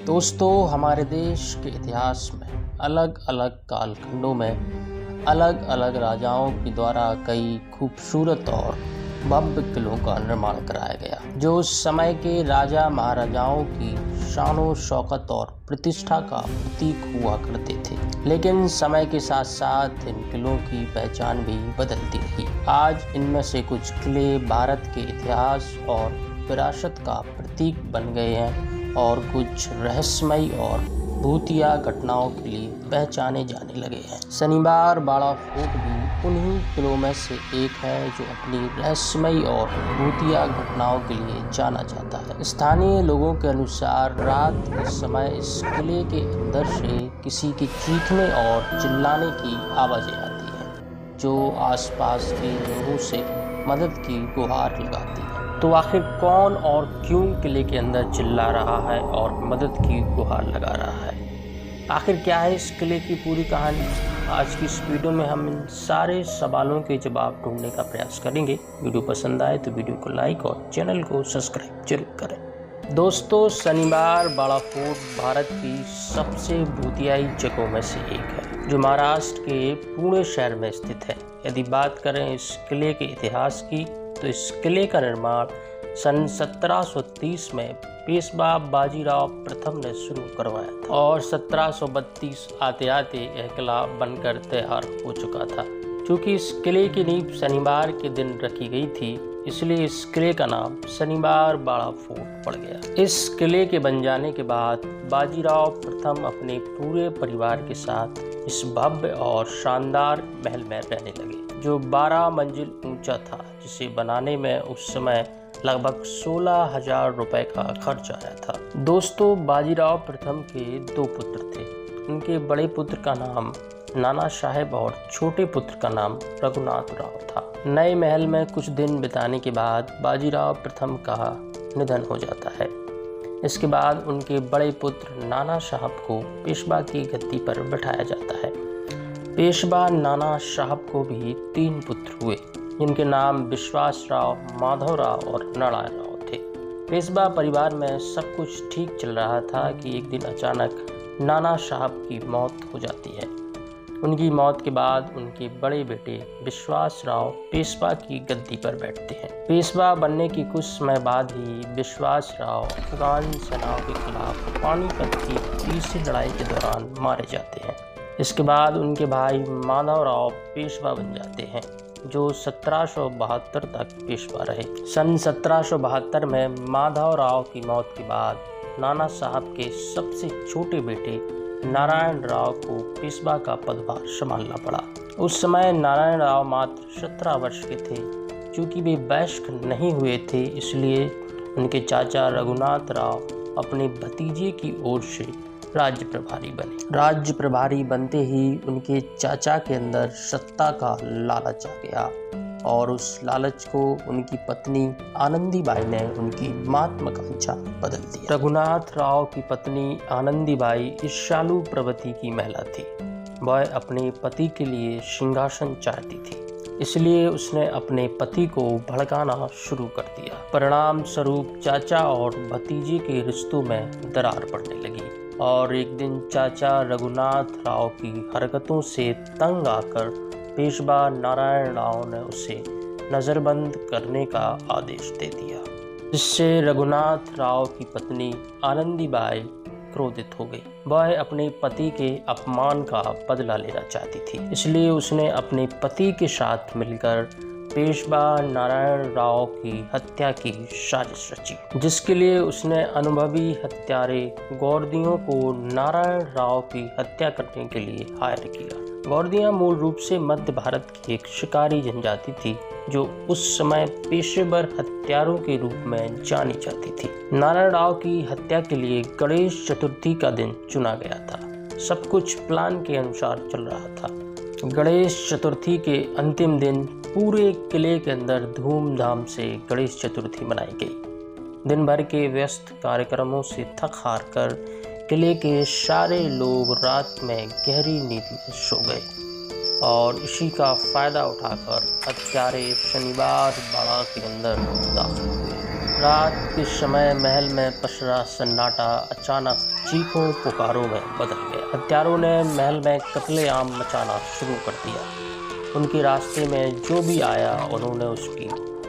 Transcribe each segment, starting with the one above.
दोस्तों, हमारे देश के इतिहास में अलग अलग कालखंडों में अलग अलग राजाओं के द्वारा कई खूबसूरत और भव्य किलों का निर्माण कराया गया, जो उस समय के राजा महाराजाओं की शानो शौकत और प्रतिष्ठा का प्रतीक हुआ करते थे। लेकिन समय के साथ साथ इन किलों की पहचान भी बदलती रही। आज इनमें से कुछ किले भारत के इतिहास और विरासत का प्रतीक बन गए हैं और कुछ रहस्यमयी और भूतिया घटनाओं के लिए पहचाने जाने लगे हैं। शनिवार बाड़ा फोर्ट भी उन्हीं किलों में से एक है जो अपनी रहस्यमयी और भूतिया घटनाओं के लिए जाना जाता है। स्थानीय लोगों के अनुसार रात के समय इस किले के अंदर से किसी के चीखने और चिल्लाने की आवाजें आती हैं, जो आसपास के लोगों से मदद की गुहार लगाती है। तो आखिर कौन और क्यों किले के अंदर चिल्ला रहा है और मदद की गुहार लगा रहा है? आखिर क्या है इस किले की पूरी कहानी? आज की इस वीडियो में हम इन सारे सवालों के जवाब ढूंढने का प्रयास करेंगे। वीडियो पसंद आए तो वीडियो को लाइक और चैनल को सब्सक्राइब जरूर करें। दोस्तों, शनिवार बाड़ा फोर्ट भारत की सबसे भूतियाई जगहों में से एक है, जो महाराष्ट्र के पुणे शहर में स्थित है। यदि बात करें इस किले के इतिहास की, तो इस किले का निर्माण सन 1730 में पेशवा बाजीराव प्रथम ने शुरू करवाया था और 1732 आते आते यह किला बनकर तैयार हो चुका था। क्योंकि इस किले की नींव शनिवार के दिन रखी गई थी, इसलिए इस किले का नाम शनिवार बाड़ा फोर्ट पड़ गया। इस किले के बन जाने के बाद बाजीराव प्रथम अपने पूरे परिवार के साथ इस भव्य और शानदार महल में रहने लगे, जो 12 मंजिल ऊंचा था, जिसे बनाने में उस समय लगभग 16,000 रुपए का खर्च आया था। दोस्तों, बाजीराव प्रथम के 2 पुत्र थे। उनके बड़े पुत्र का नाम नाना साहेब और छोटे पुत्र का नाम रघुनाथ राव था। नए महल में कुछ दिन बिताने के बाद बाजीराव प्रथम का निधन हो जाता है। इसके बाद उनके बड़े पुत्र नाना साहब को पेशवा की गद्दी पर बैठाया जाता है। पेशवा नाना साहब को भी 3 पुत्र हुए, जिनके नाम विश्वास राव, माधव राव और नारायण राव थे। पेशवा परिवार में सब कुछ ठीक चल रहा था कि एक दिन अचानक नाना साहब की मौत हो जाती है। उनकी मौत के बाद उनके बड़े बेटे विश्वास राव पेशवा की गद्दी पर बैठते हैं। पेशवा बनने की कुछ समय बाद ही विश्वास राव अफगान सेनाओं के खिलाफ पानीपत की तीसरी लड़ाई के दौरान मारे जाते हैं। इसके बाद उनके भाई माधव राव पेशवा बन जाते हैं, जो 1772 तक पेशवा रहे। सन 1772 में माधव राव की मौत के बाद नाना साहब के सबसे छोटे बेटे नारायण राव को पेशवा का पदभार संभालना पड़ा। उस समय नारायण राव मात्र 17 वर्ष के थे। चूँकि वे वयस्क नहीं हुए थे, इसलिए उनके चाचा रघुनाथ राव अपने भतीजे की ओर से राज्य प्रभारी बने। राज्य प्रभारी बनते ही उनके चाचा के अंदर सत्ता का लालच आ गया और उस लालच को उनकी पत्नी आनंदीबाई ने उनकी महत्वाकांक्षा बदल दिया। रघुनाथ राव की पत्नी आनंदीबाई ईर्ष्यालु प्रवृत्ति की महिला थी। वह अपने पति के लिए सिंहासन चाहती थी, इसलिए उसने अपने पति को भड़काना शुरू कर दिया। परिणाम स्वरूप चाचा और भतीजे के रिश्तों में दरार पड़ने लगी और एक दिन चाचा रघुनाथ राव की हरकतों से तंग आकर पेशवा नारायण राव ने उसे नज़रबंद करने का आदेश दे दिया, जिससे रघुनाथ राव की पत्नी आनंदीबाई क्रोधित हो गई। वह अपने पति के अपमान का बदला लेना चाहती थी, इसलिए उसने अपने पति के साथ मिलकर पेशवा नारायण राव की हत्या की साजिश रची, जिसके लिए उसने अनुभवी हत्यारे गौरदियों को नारायण राव की हत्या करने के लिए हायर किया। गौरदियाँ मूल रूप से मध्य भारत की एक शिकारी जनजाति थी, जो उस समय पेशेवर हत्यारों के रूप में जानी जाती थी। नारायण राव की हत्या के लिए गणेश चतुर्थी का दिन चुना गया था। सब कुछ प्लान के अनुसार चल रहा था। गणेश चतुर्थी के अंतिम दिन पूरे किले के अंदर धूमधाम से गणेश चतुर्थी मनाई गई। दिन भर के व्यस्त कार्यक्रमों से थक हार कर किले के सारे लोग रात में गहरी नींद में सो गए और इसी का फायदा उठाकर हत्यारे शनिवार बाड़ा के अंदर दाखिल हुए। रात के समय महल में पसरा सन्नाटा अचानक चीखों पुकारों में बदल गया। हत्यारों ने महल में कत्लेआम मचाना शुरू कर दिया। उनके रास्ते में जो भी आया उन्होंने उसकी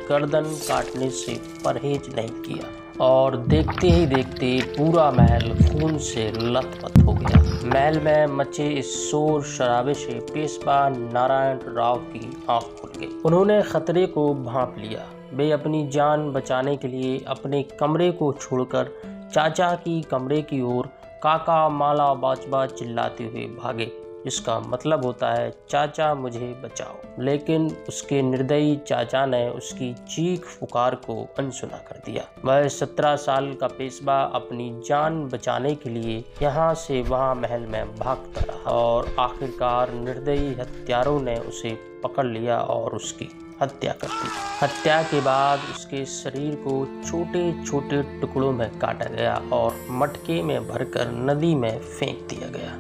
गर्दन काटने से परहेज नहीं किया और देखते ही देखते पूरा महल खून से लथपथ हो गया। महल में मचे इस शोर शराबे से पेशवा नारायण राव की आंख खुल गई। उन्होंने खतरे को भांप लिया। वे अपनी जान बचाने के लिए अपने कमरे को छोड़कर चाचा की कमरे की ओर काका माला बाचबा चिल्लाते हुए भागे, जिसका मतलब होता है चाचा मुझे बचाओ। लेकिन उसके निर्दयी चाचा ने उसकी चीख पुकार को अनसुना कर दिया। वह 17 साल का पेशवा अपनी जान बचाने के लिए यहाँ से वहाँ महल में भागता रहा और आखिरकार निर्दयी हत्यारों ने उसे पकड़ लिया और उसकी हत्या कर दी। हत्या के बाद उसके शरीर को छोटे छोटे टुकड़ों में काटा गया और मटके में भरकर नदी में फेंक दिया गया।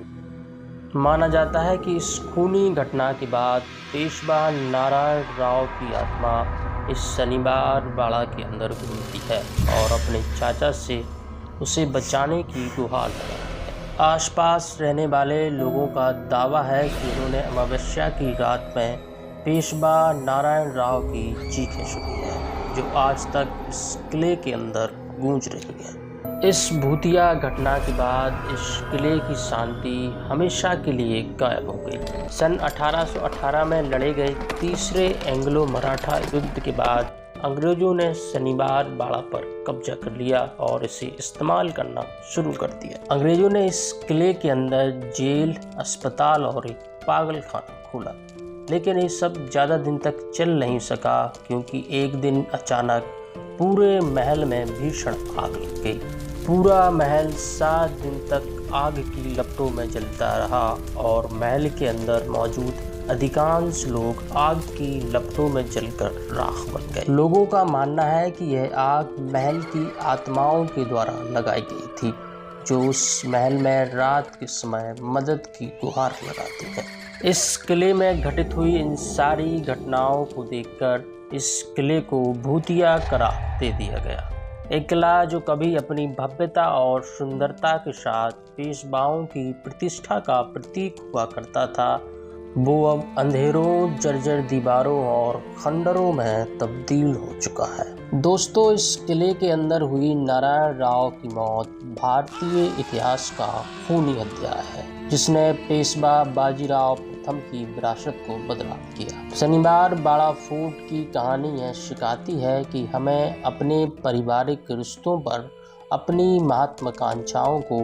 माना जाता है कि इस खूनी घटना के बाद पेशवा नारायण राव की आत्मा इस शनिवार बाड़ा के अंदर घूमती है और अपने चाचा से उसे बचाने की गुहार लगाती है। आसपास रहने वाले लोगों का दावा है कि उन्होंने अमावस्या की रात में पेशवा नारायण राव की चीखें सुनी है, जो आज तक इस किले के अंदर गूंज रही है। इस भूतिया घटना के बाद इस किले की शांति हमेशा के लिए गायब हो गई। सन 1818 में लड़े गए तीसरे एंग्लो मराठा युद्ध के बाद अंग्रेजों ने शनिवार बाड़ा पर कब्जा कर लिया और इसे इस्तेमाल करना शुरू कर दिया। अंग्रेजों ने इस किले के अंदर जेल, अस्पताल और एक पागल खाना खोला, लेकिन ये सब ज़्यादा दिन तक चल नहीं सका क्योंकि एक दिन अचानक पूरे महल में भीषण आग लग गई। पूरा महल 7 दिन तक आग की लपटों में जलता रहा और महल के अंदर मौजूद अधिकांश लोग आग की लपटों में जलकर राख बन गए। लोगों का मानना है कि यह आग महल की आत्माओं के द्वारा लगाई गई थी, जो उस महल में रात के समय मदद की गुहार लगाती है। इस किले में घटित हुई इन सारी घटनाओं को देखकर इस किले को भूतिया करार दे दिया गया। एक किला जो कभी अपनी भव्यता और सुंदरता के साथ पेशवाओं की प्रतिष्ठा का प्रतीक हुआ करता था, वो अब अंधेरों, जर्जर दीवारों और खंडरों में तब्दील हो चुका है। दोस्तों, इस किले के अंदर हुई नारायण राव की मौत भारतीय इतिहास का खूनी अध्याय है, जिसने पेशवा बाजीराव प्रथम की विरासत को बदनाम किया। शनिवार बाड़ा फोर्ट की कहानी यह सिखाती है कि हमें अपने पारिवारिक रिश्तों पर अपनी महत्वाकांक्षाओं को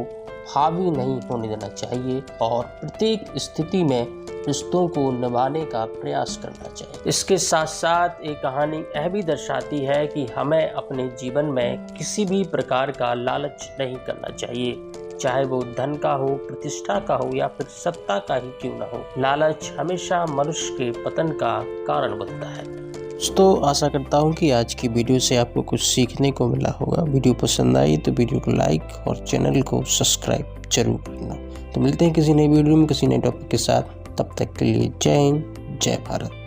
हावी नहीं होने देना चाहिए और प्रत्येक स्थिति में रिश्तों को निभाने का प्रयास करना चाहिए। इसके साथ साथ ये कहानी यह भी दर्शाती है कि हमें अपने जीवन में किसी भी प्रकार का लालच नहीं करना चाहिए, चाहे वो धन का हो, प्रतिष्ठा का हो या फिर सत्ता का ही क्यों ना हो। लालच हमेशा मनुष्य के पतन का कारण बनता है। दोस्तों, आशा करता हूँ कि आज की वीडियो से आपको कुछ सीखने को मिला होगा। वीडियो पसंद आई तो वीडियो को लाइक और चैनल को सब्सक्राइब जरूर करना। तो मिलते हैं किसी नई वीडियो में किसी नए टॉपिक के साथ। तब तक के लिए जय हिंद, जय भारत।